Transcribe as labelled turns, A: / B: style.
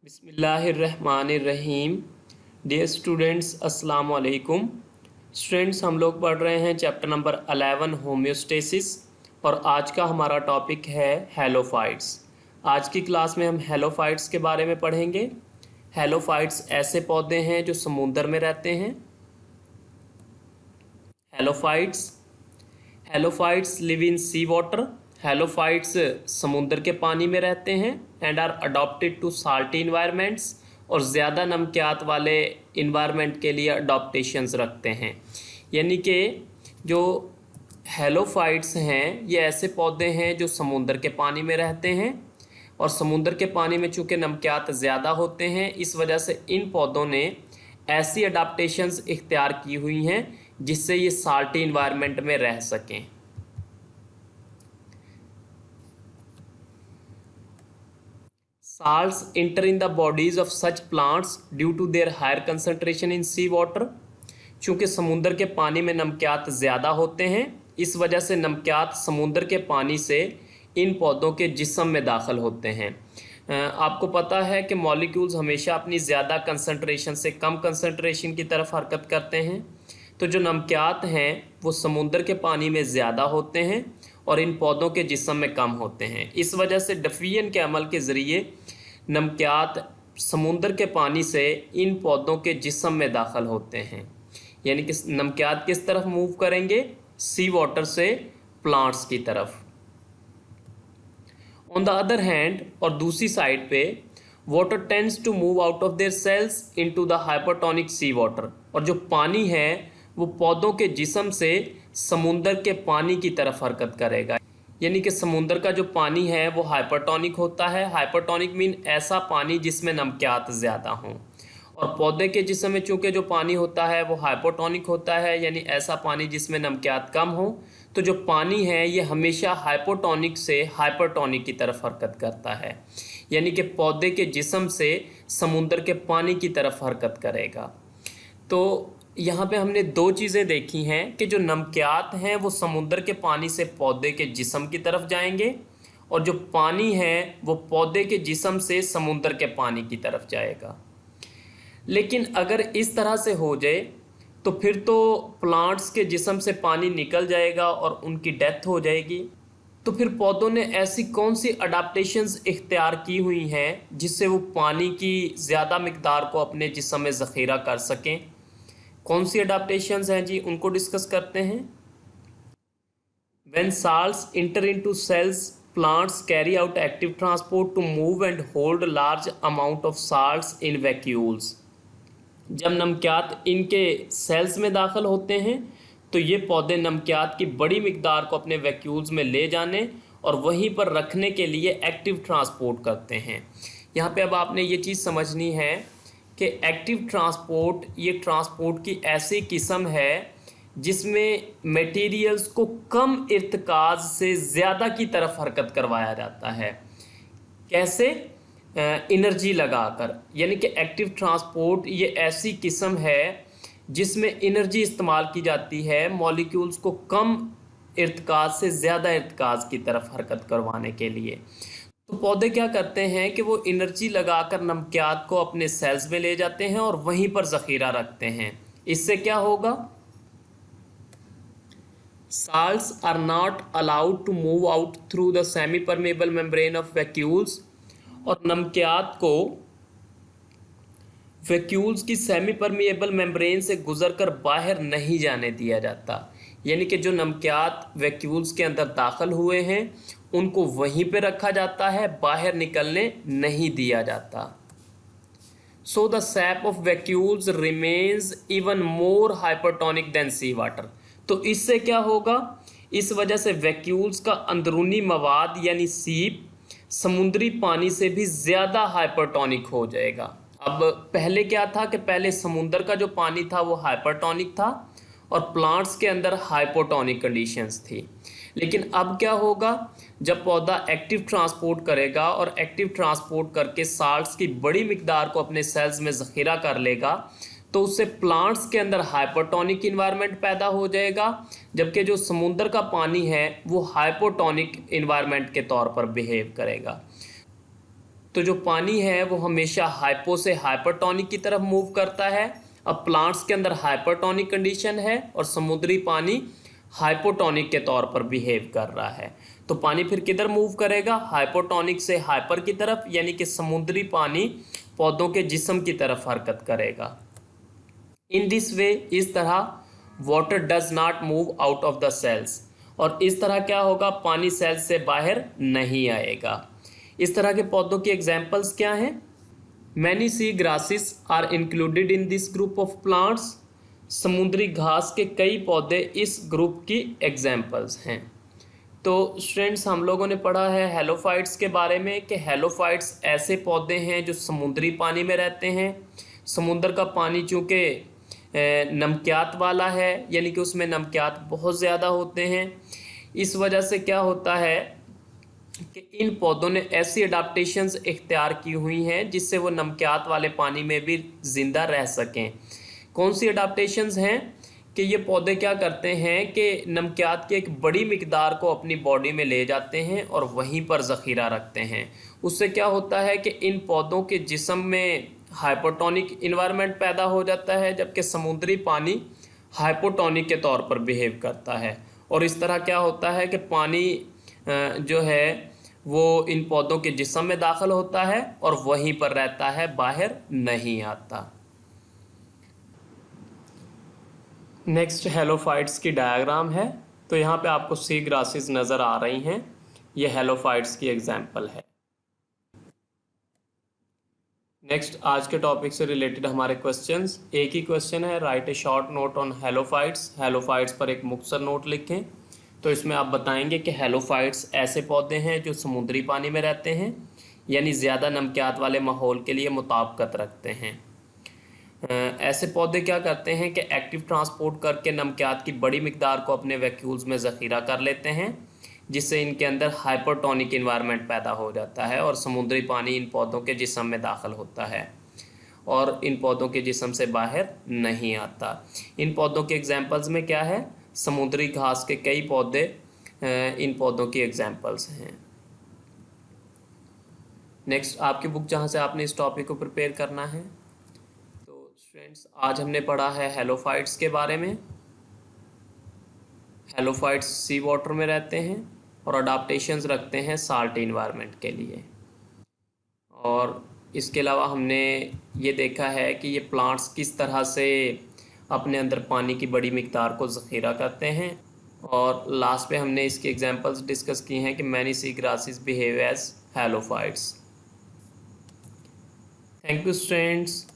A: बिस्मिल्लाहिर्रहमानिर्रहीम। Dear students, अस्सलाम वालेकुम। स्टूडेंट्स, हम लोग पढ़ रहे हैं चैप्टर नंबर 11 होम्योस्टेसिस और आज का हमारा टॉपिक है हेलोफाइट्स। आज की क्लास में हम हेलोफाइट्स के बारे में पढ़ेंगे। हेलोफाइट्स ऐसे पौधे हैं जो समुद्र में रहते हैं। Halophytes halophytes live in sea water. Halophytes समुद्र के पानी में रहते हैं and are adopted to salty environments, और ज़्यादा नमकियात वाले इन्वायरमेंट के लिए अडॉप्टेशंस रखते हैं। यानी कि जो हेलोफाइट्स हैं ये ऐसे पौधे हैं जो समुद्र के पानी में रहते हैं, और समुद्र के पानी में चूँकि नमकियात ज़्यादा होते हैं इस वजह से इन पौधों ने ऐसी अडॉप्टेशंस इख्तियार की हुई हैं जिससे ये साल्टी इन्वायरमेंट में रह सकें। Salts enter in the bodies of such plants due to their higher concentration in sea water। चूँकि समुद्र के पानी में नमकियात ज़्यादा होते हैं इस वजह से नमकियात समुद्र के पानी से इन पौधों के जिस्म में दाखिल होते हैं। आपको पता है कि मॉलिक्यूल्स हमेशा अपनी ज़्यादा कंसंट्रेशन से कम कंसंट्रेशन की तरफ हरकत करते हैं। तो जो नमकियात हैं वो समुद्र के पानी में ज़्यादा होते हैं और इन पौधों के जिस्म में कम होते हैं। इस वजह से डिफियन के अमल के ज़रिए नमकियात समुद्र के पानी से इन पौधों के जिस्म में दाखिल होते हैं। यानी कि नमकियात किस तरफ मूव करेंगे? सी वाटर से प्लांट्स की तरफ। ऑन द अदर हैंड, और दूसरी साइड पे, water tends to move out of their cells into the hypertonic sea water. और जो पानी है वो पौधों के जिस्म से समुद्र के पानी की तरफ हरकत करेगा। यानी कि समुद्र का जो पानी है वो हाइपरटोनिक होता है। हाइपरटोनिक मीन ऐसा पानी जिसमें नमकियात ज़्यादा हों, और पौधे के जिस्म में चूँकि जो पानी होता है वो हाइपोटोनिक होता है, यानी ऐसा पानी जिसमें नमकियात कम हो। तो जो पानी है ये हमेशा हाइपोटोनिक से हाइपरटोनिक की तरफ हरकत करता है, यानी कि पौधे के जिस्म से समुद्र के पानी की तरफ हरकत करेगा। तो यहाँ पे हमने दो चीज़ें देखी हैं कि जो नमकियात हैं वो समुद्र के पानी से पौधे के जिस्म की तरफ जाएंगे, और जो पानी है वो पौधे के जिस्म से समुद्र के पानी की तरफ जाएगा। लेकिन अगर इस तरह से हो जाए तो फिर तो प्लांट्स के जिस्म से पानी निकल जाएगा और उनकी डेथ हो जाएगी। तो फिर पौधों ने ऐसी कौन सी अडाप्टेशंस इख्तियार की हुई हैं जिससे वो पानी की ज़्यादा मिकदार को अपने जिस्म में ज़ख़ीरा कर सकें? कौन सी अडाप्टेशंस हैं जी, उनको डिस्कस करते हैं। When salts enter into cells, plants carry out active transport to move and hold large amount of salts in vacuoles। जब नमकियात इनके सेल्स में दाखिल होते हैं तो ये पौधे नमकियात की बड़ी मिकदार को अपने वैक्यूल्स में ले जाने और वहीं पर रखने के लिए एक्टिव ट्रांसपोर्ट करते हैं। यहाँ पे अब आपने ये चीज़ समझनी है कि एक्टिव ट्रांसपोर्ट ये ट्रांसपोर्ट की ऐसी किस्म है जिसमें मटेरियल्स को कम इर्तिकाज से ज़्यादा की तरफ हरकत करवाया जाता है। कैसे? एनर्जी लगाकर। यानी कि एक्टिव ट्रांसपोर्ट ये ऐसी किस्म है जिसमें एनर्जी इस्तेमाल की जाती है मॉलिक्यूल्स को कम इर्तिकाज से ज़्यादा इर्तिकाज की तरफ हरकत करवाने के लिए। तो पौधे क्या करते हैं कि वो एनर्जी लगाकर नमकियात को अपने सेल्स में ले जाते हैं और वहीं पर ज़ख़ीरा रखते हैं। इससे क्या होगा? Salts are not allowed to move out through the semi permeable membrane of vacuoles। और नमकियात को वैक्यूल्स की सेमी परमिएबल मेम्ब्रेन से गुजरकर बाहर नहीं जाने दिया जाता। यानी कि जो नमकियात वैक्यूल्स के अंदर दाखिल हुए हैं उनको वहीं पे रखा जाता है, बाहर निकलने नहीं दिया जाता। So the sap of vacuoles remains even more hypertonic than sea water. तो इससे क्या होगा? इस वजह से वैक्यूल्स का अंदरूनी मवाद यानी सीप समुद्री पानी से भी ज़्यादा हाइपरटोनिक हो जाएगा। अब पहले क्या था कि पहले समुद्र का जो पानी था वो हाइपरटोनिक था और प्लांट्स के अंदर हाइपोटोनिक कंडीशंस थी। लेकिन अब क्या होगा? जब पौधा एक्टिव ट्रांसपोर्ट करेगा और एक्टिव ट्रांसपोर्ट करके साल्ट्स की बड़ी मिकदार को अपने सेल्स में ज़ख़ीरा कर लेगा तो उससे प्लांट्स के अंदर हाइपरटोनिक इन्वायरमेंट पैदा हो जाएगा, जबकि जो समुद्र का पानी है वो हाइपोटोनिक इन्वायरमेंट के तौर पर बिहेव करेगा। तो जो पानी है वो हमेशा हाइपो से हाइपरटोनिक की तरफ मूव करता है। अब प्लांट्स के अंदर हाइपरटोनिक कंडीशन है और समुद्री पानी हाइपोटोनिक के तौर पर बिहेव कर रहा है। तो पानी फिर किधर मूव करेगा? हाइपोटोनिक से हाइपर की तरफ, यानी कि समुद्री पानी पौधों के जिस्म की तरफ हरकत करेगा। इन दिस वे, इस तरह water does not move out of the cells, और इस तरह क्या होगा? पानी सेल्स से बाहर नहीं आएगा। इस तरह के पौधों की एग्जाम्पल्स क्या हैं? Many sea grasses are included in this group of plants. समुद्री घास के कई पौधे इस ग्रुप की एग्जाम्पल्स हैं। तो स्टूडेंट्स, हम लोगों ने पढ़ा है हेलोफाइट्स के बारे में कि हेलोफाइट्स ऐसे पौधे हैं जो समुद्री पानी में रहते हैं। समुद्र का पानी चूँकि नमकियात वाला है, यानी कि उसमें नमकियात बहुत ज़्यादा होते हैं, इस वजह से क्या होता है कि इन पौधों ने ऐसी अडाप्टेशंस इख्तियार की हुई हैं जिससे वो नमकियात वाले पानी में भी ज़िंदा रह सकें। कौन सी अडाप्टेशंस हैं? कि ये पौधे क्या करते हैं कि नमकियात की एक बड़ी मिकदार को अपनी बॉडी में ले जाते हैं और वहीं पर ज़ख़ीरा रखते हैं। उससे क्या होता है कि इन पौधों के जिस्म में हाइपोटोनिक इन्वायरमेंट पैदा हो जाता है, जबकि समुद्री पानी हाइपोटोनिक के तौर पर बिहेव करता है। और इस तरह क्या होता है कि पानी जो है वो इन पौधों के जिस्म में दाखिल होता है और वहीं पर रहता है, बाहर नहीं आता। नेक्स्ट हेलोफाइट्स की डायग्राम है। तो यहाँ पे आपको सी ग्रासेस नज़र आ रही हैं, ये हेलोफाइट्स की एग्जाम्पल है। नेक्स्ट, आज के टॉपिक से रिलेटेड हमारे क्वेश्चंस। एक ही क्वेश्चन है, right A short note on halophytes. Halophytes पर एक मुख्तसर नोट लिखें। तो इसमें आप बताएंगे कि हेलोफाइट्स ऐसे पौधे हैं जो समुद्री पानी में रहते हैं, यानी ज़्यादा नमकियात वाले माहौल के लिए मुताबिकत रखते हैं। ऐसे पौधे क्या करते हैं कि एक्टिव ट्रांसपोर्ट करके नमकियात की बड़ी मिकदार को अपने वैक्यूल्स में ज़ख़ीरा कर लेते हैं, जिससे इनके अंदर हाइपरटोनिक इन्वायरमेंट पैदा हो जाता है और समुद्री पानी इन पौधों के जिस्म में दाखिल होता है और इन पौधों के जिस्म से बाहर नहीं आता। इन पौधों के एग्जाम्पल्स में क्या है? समुद्री घास के कई पौधे इन पौधों की एग्जाम्पल्स हैं। नेक्स्ट, आपकी बुक जहाँ से आपने इस टॉपिक को प्रिपेयर करना है। तो स्टूडेंट्स, आज हमने पढ़ा है हेलोफाइट्स के बारे में। हेलोफाइट्स सी वाटर में रहते हैं और अडाप्टेशंस रखते हैं साल्ट इन्वायरमेंट के लिए। और इसके अलावा हमने ये देखा है कि ये प्लांट्स किस तरह से अपने अंदर पानी की बड़ी मिकदार को ज़ख़ीरा करते हैं। और लास्ट पे हमने इसकी एग्जांपल्स डिस्कस की हैं कि many sea grasses behave as halophytes. Thank you students.